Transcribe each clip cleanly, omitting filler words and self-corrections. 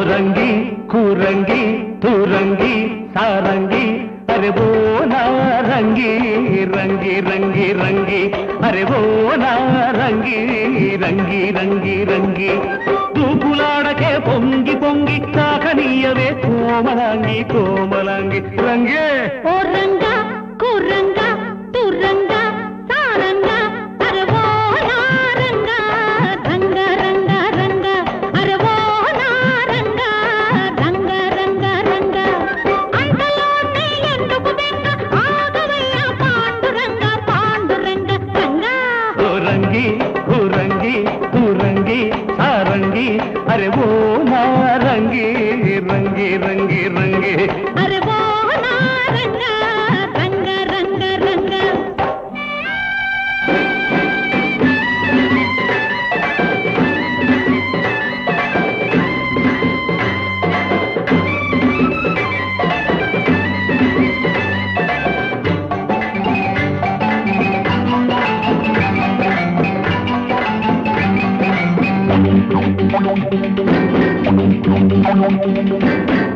రంగి కురంగి తురంగి సారంగి అరే బోనా రంగి రంగి రంగి రంగి అరే బోనా రంగి రంగి రంగి రంగి తూపులాడకే పొంగి పొంగి కాకనీయవే కోమలాంగి కోమలాంగి రంగే ఓ రంగా కురంగా తురంగా సారంగా అరే బోనా రంగా రంగా రంగా రంగా అరే బోనా రంగా రంగా రంగా రంగా అంతలోనే ఎందుకు బెంగ ఆగవయ్య పాండురంగా పాండురంగా రంగా ఓ రంగి కురంగి తురంగి సారంగి అరే బోనా రంగి రంగి రంగి రంగి అరే బోనా రంగా రంగా రంగా రంగా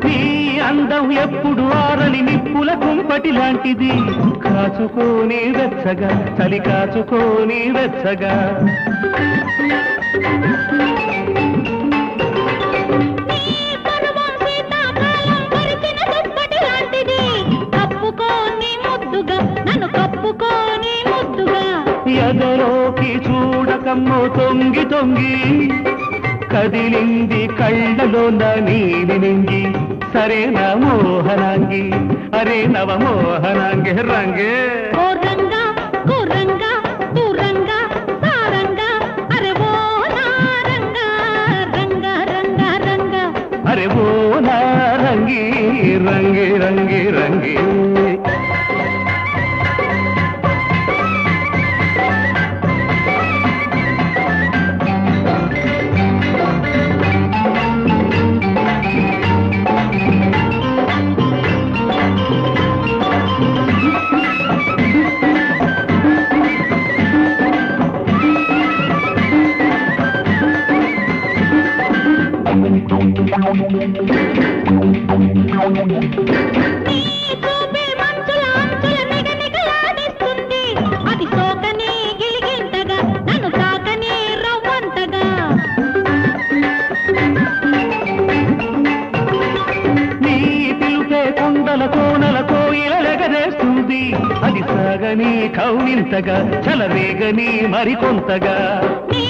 నీ అందం ఎప్పుడు ఆరని నిప్పుల కుంపటి లాంటిది కాచుకోని వెచ్చగా చలి కాచుకోని వెచ్చగా నీ పరువం శీతాకాలం పరిచిన దుప్పటి లాంటిది కప్పుకోని ముద్దుగా నన్ను కప్పుకోని ముద్దుగా ఎదలోకి చూడకమ్మో తొంగి తొంగి కదిలింది కళ్ళలోన నీలి నింగి సరేనా మోహనాంగి అరే నవ మోహనాంగి రంగే ఓ రంగా కురంగా తురంగా సారంగా అరే బోనా రంగా రంగా రంగా రంగా అరే బోనా రంగి రంగి రంగి రంగి నీ చూపే మంచుల అంచుల నిగనిగలాడిస్తుంది అది సోకని గిలిగింతగా నన్ను తాకని రవ్వంతగా నీ పిలుపే కొండల కోనల కోయిలెగరేస్తుంది అది సాగని కౌనింతగా చలరేగని మరికొంతగా నీ